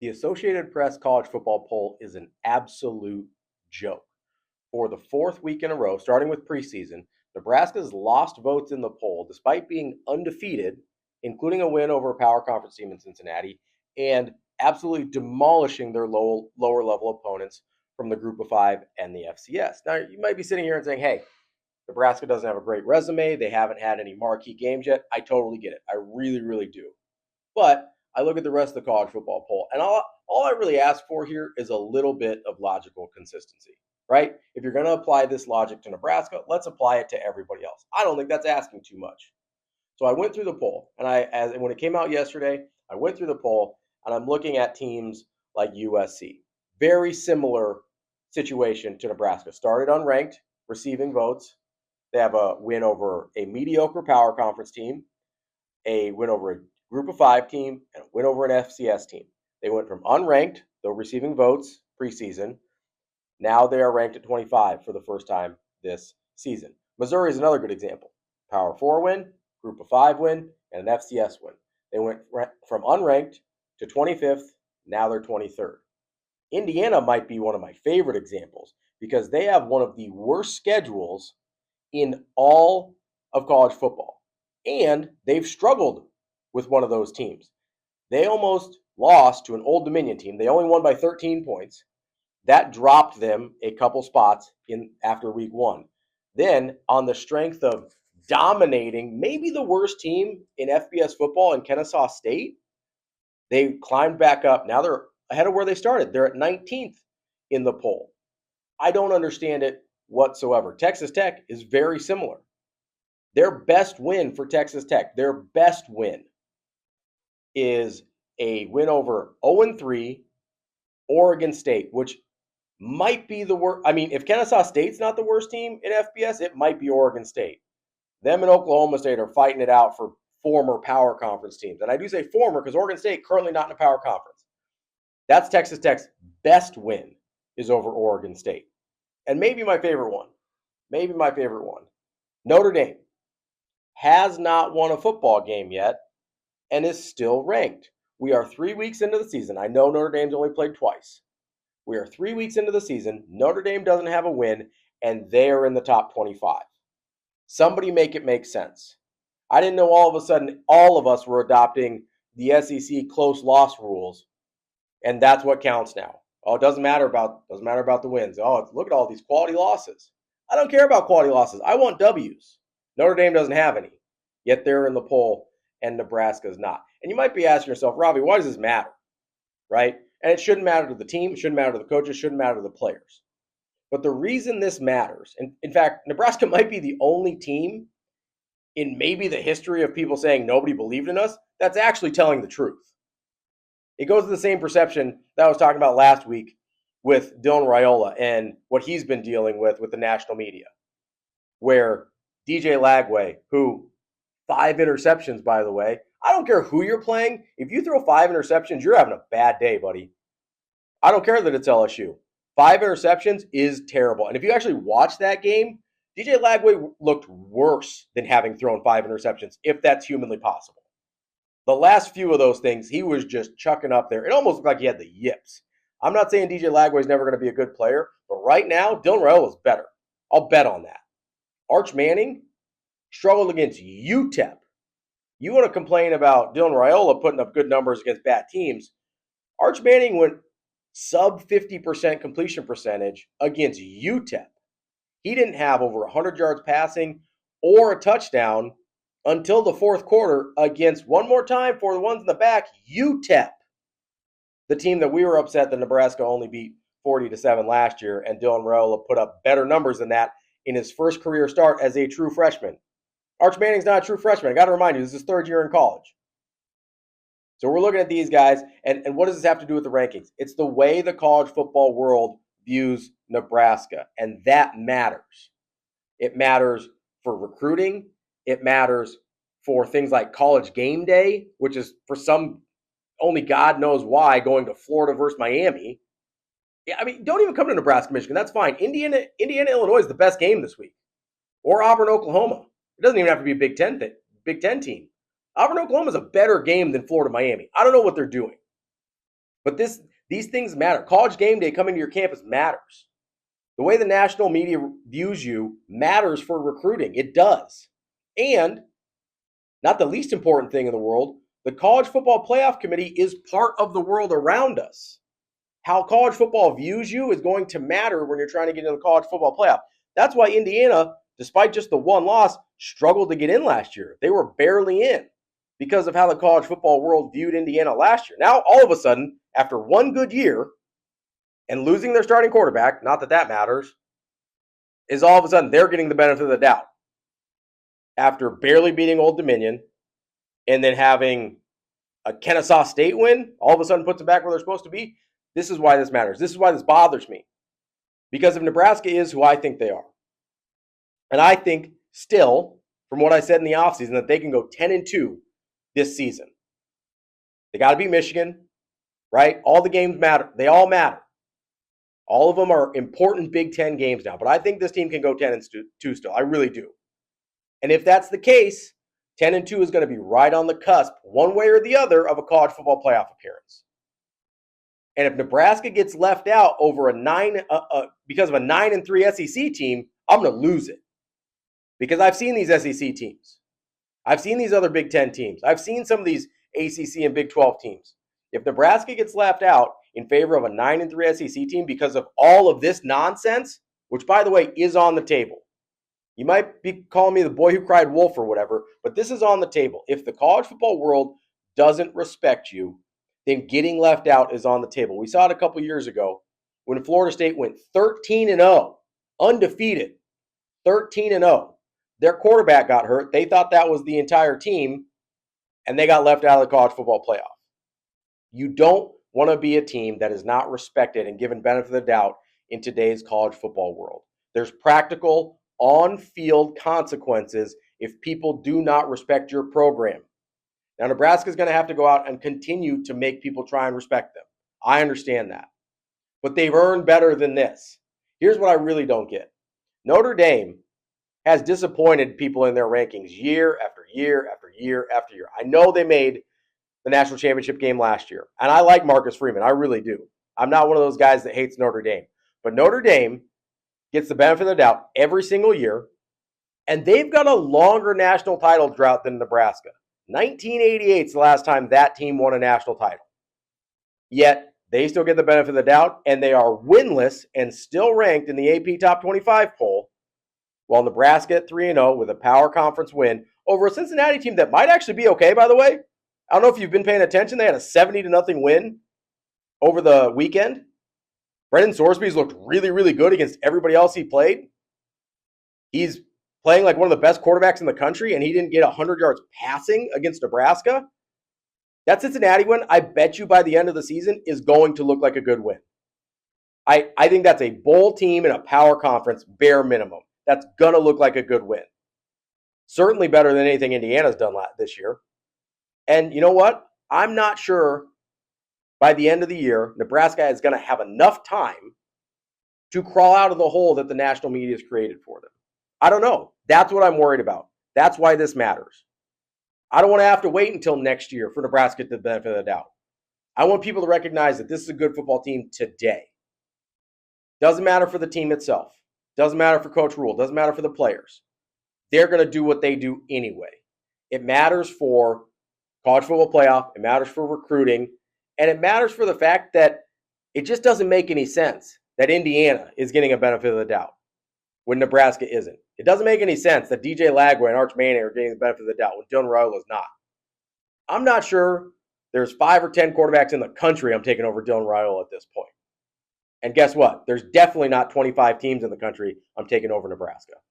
The Associated Press college football poll is an absolute joke. For the fourth week in a row, starting with preseason, Nebraska's lost votes in the poll despite being undefeated, including a win over a power conference team in Cincinnati, and absolutely demolishing their lower level opponents from the Group of Five and the FCS. Now, you might be sitting here and saying, hey, Nebraska doesn't have a great resume. They haven't had any marquee games yet. I totally get it. I really, really do. But I look at the rest of the college football poll, and all I really ask for here is a little bit of logical consistency, right? If you're going to apply this logic to Nebraska, let's apply it to everybody else. I don't think that's asking too much. So I went through the poll, and when it came out yesterday, I went through the poll, and I'm looking at teams like USC. Very similar situation to Nebraska. Started unranked, receiving votes. They have a win over a mediocre power conference team, a win over a Group of Five team, and a win over an FCS team. They went from unranked, though receiving votes preseason. Now they are ranked at 25 for the first time this season. Missouri is another good example. Power 4 win, Group of 5 win, and an FCS win. They went from unranked to 25th. Now they're 23rd. Indiana might be one of my favorite examples because they have one of the worst schedules in all of college football. And they've struggled with one of those teams. They almost lost to an Old Dominion team. They only won by 13 points. That dropped them a couple spots after week one. Then, on the strength of dominating maybe the worst team in FBS football in Kennesaw State, they climbed back up. Now they're ahead of where they started. They're at 19th in the poll. I don't understand it whatsoever. Texas Tech is very similar. Their best win for Texas Tech, their best win is a win over 0-3 Oregon State, which might be the worst. I mean, if Kennesaw State's not the worst team in FBS, it might be Oregon State. Them and Oklahoma State are fighting it out for former power conference teams. And I do say former because Oregon State currently not in a power conference. That's Texas Tech's best win is over Oregon State. And maybe my favorite one. Notre Dame has not won a football game yet and is still ranked. We are 3 weeks into the season. I know Notre Dame's only played twice. We are 3 weeks into the season. Notre Dame doesn't have a win, and they are in the top 25. Somebody make it make sense. I didn't know all of a sudden all of us were adopting the SEC close loss rules, and that's what counts now. Oh, it doesn't matter about the wins. Oh, look at all these quality losses. I don't care about quality losses. I want W's. Notre Dame doesn't have any, yet they're in the poll, and Nebraska's not. And you might be asking yourself, Ravi, why does this matter? Right? And it shouldn't matter to the team, it shouldn't matter to the coaches, it shouldn't matter to the players. But the reason this matters, and in fact, Nebraska might be the only team in maybe the history of people saying nobody believed in us that's actually telling the truth. It goes to the same perception that I was talking about last week with Dylan Raiola and what he's been dealing with the national media, where DJ Lagway, who 5 interceptions, by the way, I don't care who you're playing. If you throw 5 interceptions, you're having a bad day, buddy. I don't care that it's LSU. 5 interceptions is terrible. And if you actually watch that game, DJ Lagway looked worse than having thrown 5 interceptions, if that's humanly possible. The last few of those things, he was just chucking up there. It almost looked like he had the yips. I'm not saying DJ Lagway is never going to be a good player, but right now, Dylan Raiola is better. I'll bet on that. Arch Manning struggled against UTEP. You want to complain about Dylan Raiola putting up good numbers against bad teams. Arch Manning went sub 50% completion percentage against UTEP. He didn't have over 100 yards passing or a touchdown until the fourth quarter against, one more time for the ones in the back, UTEP, the team that we were upset that Nebraska only beat 40-7 last year, and Dylan Raiola put up better numbers than that in his first career start as a true freshman. Arch Manning's not a true freshman. I got to remind you, this is his 3rd year in college. So we're looking at these guys, and what does this have to do with the rankings? It's the way the college football world views Nebraska, and that matters. It matters for recruiting. It matters for things like College Game Day, which is for some, only God knows why, going to Florida versus Miami. Yeah, I mean, don't even come to Nebraska, Michigan. That's fine. Indiana, Illinois is the best game this week, or Auburn, Oklahoma. It doesn't even have to be a Big Ten team. Auburn, Oklahoma is a better game than Florida, Miami. I don't know what they're doing. But these things matter. College game day coming to your campus matters. The way the national media views you matters for recruiting. It does. And not the least important thing in the world, the College Football Playoff Committee is part of the world around us. How college football views you is going to matter when you're trying to get into the college football playoff. That's why Indiana, despite just the one loss, struggled to get in last year. They were barely in because of how the college football world viewed Indiana last year. Now, all of a sudden, after one good year and losing their starting quarterback, not that that matters, is all of a sudden they're getting the benefit of the doubt. After barely beating Old Dominion and then having a Kennesaw State win, all of a sudden puts them back where they're supposed to be. This is why this matters. This is why this bothers me. Because if Nebraska is who I think they are, and I think still, from what I said in the offseason, that they can go 10-2 this season. They got to beat Michigan, right? All the games matter. They all matter. All of them are important Big Ten games now. But I think this team can go 10-2 still. I really do. And if that's the case, 10-2 is going to be right on the cusp, one way or the other, of a college football playoff appearance. And if Nebraska gets left out over because of a 9-3 SEC team, I'm going to lose it. Because I've seen these SEC teams. I've seen these other Big Ten teams. I've seen some of these ACC and Big 12 teams. If Nebraska gets left out in favor of a 9-3 SEC team because of all of this nonsense, which, by the way, is on the table. You might be calling me the boy who cried wolf or whatever, but this is on the table. If the college football world doesn't respect you, then getting left out is on the table. We saw it a couple years ago when Florida State went 13-0, undefeated, 13-0. Their quarterback got hurt. They thought that was the entire team, and they got left out of the college football playoff. You don't want to be a team that is not respected and given benefit of the doubt in today's college football world. There's practical, on-field consequences if people do not respect your program. Now, Nebraska is going to have to go out and continue to make people try and respect them. I understand that. But they've earned better than this. Here's what I really don't get. Notre Dame has disappointed people in their rankings year after year after year after year. I know they made the national championship game last year, and I like Marcus Freeman. I really do. I'm not one of those guys that hates Notre Dame. But Notre Dame gets the benefit of the doubt every single year, and they've got a longer national title drought than Nebraska. 1988 is the last time that team won a national title. Yet, they still get the benefit of the doubt, and they are winless and still ranked in the AP Top 25 poll, while Nebraska at 3-0 with a power conference win over a Cincinnati team that might actually be okay, by the way. I don't know if you've been paying attention. They had a 70-0 win over the weekend. Brendan Sorsby's looked really, really good against everybody else he played. He's playing like one of the best quarterbacks in the country, and he didn't get 100 yards passing against Nebraska. That Cincinnati win, I bet you by the end of the season, is going to look like a good win. I think that's a bowl team in a power conference, bare minimum. That's going to look like a good win. Certainly better than anything Indiana's done this year. And you know what? I'm not sure by the end of the year, Nebraska is going to have enough time to crawl out of the hole that the national media has created for them. I don't know. That's what I'm worried about. That's why this matters. I don't want to have to wait until next year for Nebraska to the benefit of the doubt. I want people to recognize that this is a good football team today. Doesn't matter for the team itself. Doesn't matter for Coach Rule. Doesn't matter for the players. They're going to do what they do anyway. It matters for college football playoff. It matters for recruiting. And it matters for the fact that it just doesn't make any sense that Indiana is getting a benefit of the doubt when Nebraska isn't. It doesn't make any sense that DJ Lagway and Arch Manning are getting the benefit of the doubt when Dylan Raiola is not. I'm not sure there's 5 or 10 quarterbacks in the country I'm taking over Dylan Raiola at this point. And guess what? There's definitely not 25 teams in the country I'm taking over Nebraska.